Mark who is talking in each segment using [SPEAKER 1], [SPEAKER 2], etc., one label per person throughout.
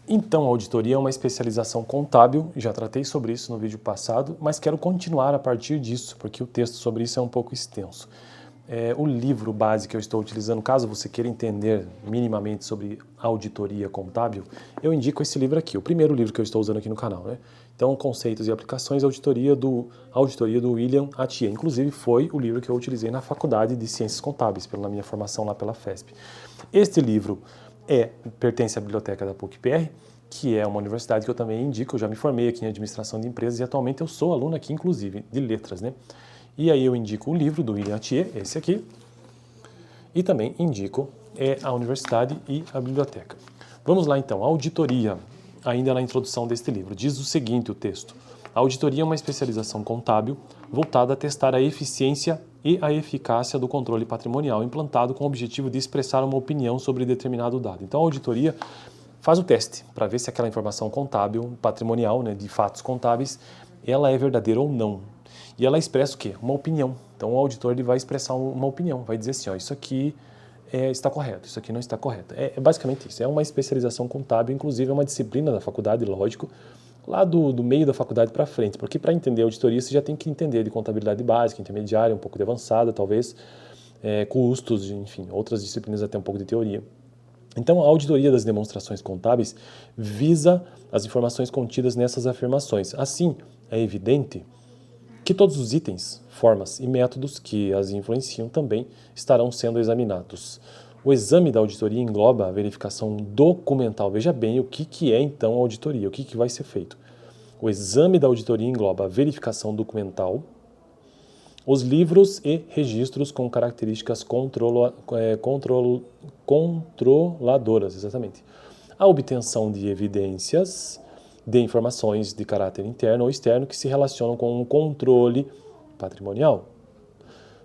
[SPEAKER 1] Então, a auditoria é uma especialização contábil, já tratei sobre isso no vídeo passado, mas quero continuar a partir disso, porque o texto sobre isso é um pouco extenso. O livro base que eu estou utilizando, caso você queira entender minimamente sobre auditoria contábil, eu indico esse livro aqui, o primeiro livro que eu estou usando aqui no canal, né? Então, Conceitos e Aplicações, Auditoria do William Atiyeh. Inclusive, foi o livro que eu utilizei na Faculdade de Ciências Contábeis, na minha formação lá pela FESP. Este livro pertence à biblioteca da PUC-PR, que é uma universidade que eu também indico. Eu já me formei aqui em administração de empresas e atualmente eu sou aluno aqui, inclusive, de letras, né? E aí eu indico o livro do William Atiyeh, esse aqui, e também indico a universidade e a biblioteca. Vamos lá então, auditoria, ainda na introdução deste livro, diz o seguinte o texto: a auditoria é uma especialização contábil voltada a testar a eficiência e a eficácia do controle patrimonial implantado com o objetivo de expressar uma opinião sobre determinado dado. Então a auditoria faz o teste para ver se aquela informação contábil, patrimonial, né, de fatos contábeis, ela é verdadeira ou não. E ela expressa o quê? Uma opinião. Então o auditor ele vai expressar uma opinião, vai dizer assim, ó, isso aqui está correto, isso aqui não está correto. É basicamente isso, é uma especialização contábil, inclusive é uma disciplina da faculdade, lógico, lá do meio da faculdade para frente, porque para entender a auditoria você já tem que entender de contabilidade básica, intermediária, um pouco de avançada, talvez, custos, enfim, outras disciplinas até um pouco de teoria. Então, a auditoria das demonstrações contábeis visa as informações contidas nessas afirmações. Assim, é evidente que todos os itens, formas e métodos que as influenciam também estarão sendo examinados. O exame da auditoria engloba a verificação documental. Veja bem o que é então a auditoria, o que vai ser feito. O exame da auditoria engloba a verificação documental, os livros e registros com características controladoras, exatamente. A obtenção de evidências de informações de caráter interno ou externo que se relacionam com o controle patrimonial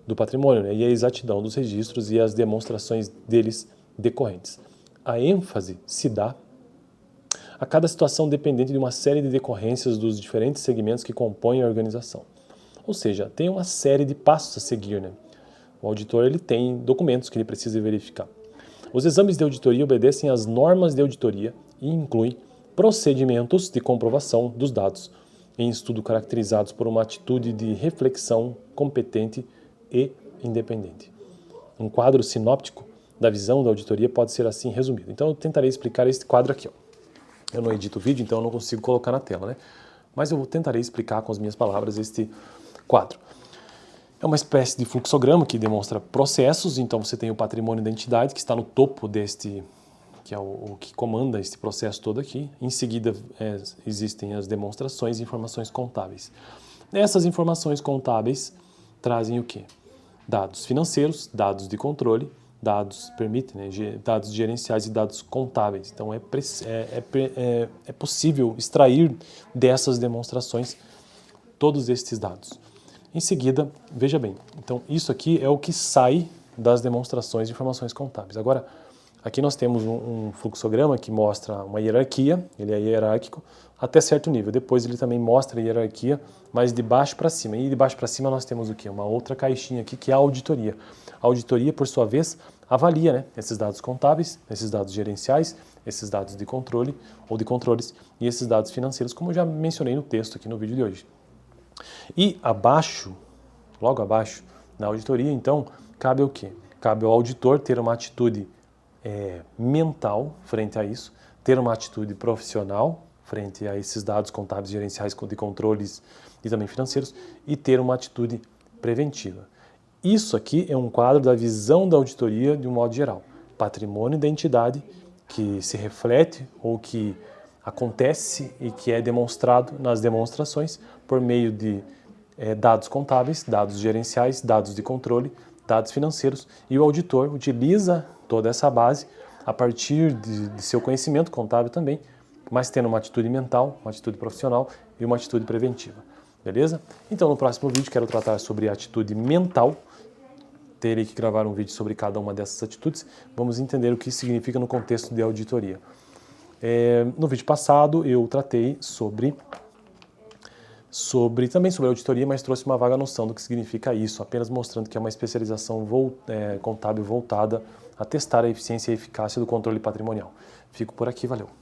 [SPEAKER 1] do patrimônio, né? E a exatidão dos registros e as demonstrações deles decorrentes. A ênfase se dá a cada situação dependente de uma série de decorrências dos diferentes segmentos que compõem a organização. Ou seja, tem uma série de passos a seguir, né? O auditor ele tem documentos que ele precisa verificar. Os exames de auditoria obedecem às normas de auditoria e incluem procedimentos de comprovação dos dados em estudo caracterizados por uma atitude de reflexão competente e independente. Um quadro sinóptico da visão da auditoria pode ser assim resumido. Então eu tentarei explicar este quadro aqui, ó. Eu não edito o vídeo, então eu não consigo colocar na tela, né? Mas eu tentarei explicar com as minhas palavras este quadro. É uma espécie de fluxograma que demonstra processos. Então você tem o patrimônio da entidade que está no topo deste, que é o que comanda este processo todo aqui. Em seguida existem as demonstrações e informações contábeis. Essas informações contábeis trazem o quê? Dados financeiros, dados de controle, dados dados gerenciais e dados contábeis. Então é possível extrair dessas demonstrações todos estes dados. Em seguida, veja bem, então isso aqui é o que sai das demonstrações de informações contábeis. Agora, aqui nós temos um fluxograma que mostra uma hierarquia, ele é hierárquico, até certo nível. Depois ele também mostra a hierarquia, mas de baixo para cima. E de baixo para cima nós temos o quê? Uma outra caixinha aqui, que é a auditoria. A auditoria, por sua vez, avalia, né, esses dados contábeis, esses dados gerenciais, esses dados de controle ou de controles e esses dados financeiros, como eu já mencionei no texto aqui no vídeo de hoje. E abaixo, logo abaixo, na auditoria, então, cabe o quê? Cabe ao auditor ter uma atitude mental frente a isso, ter uma atitude profissional frente a esses dados contábeis, gerenciais, de controles e também financeiros, e ter uma atitude preventiva. Isso aqui é um quadro da visão da auditoria de um modo geral. Patrimônio da entidade que se reflete ou que acontece e que é demonstrado nas demonstrações por meio de dados contábeis, dados gerenciais, dados de controle, dados financeiros, e o auditor utiliza toda essa base a partir de seu conhecimento contábil também, mas tendo uma atitude mental, uma atitude profissional e uma atitude preventiva. Beleza? Então no próximo vídeo quero tratar sobre a atitude mental. Terei que gravar um vídeo sobre cada uma dessas atitudes. Vamos entender o que significa no contexto de auditoria. No vídeo passado eu tratei também sobre auditoria, mas trouxe uma vaga noção do que significa isso, apenas mostrando que é uma especialização contábil voltada a testar a eficiência e eficácia do controle patrimonial. Fico por aqui, valeu!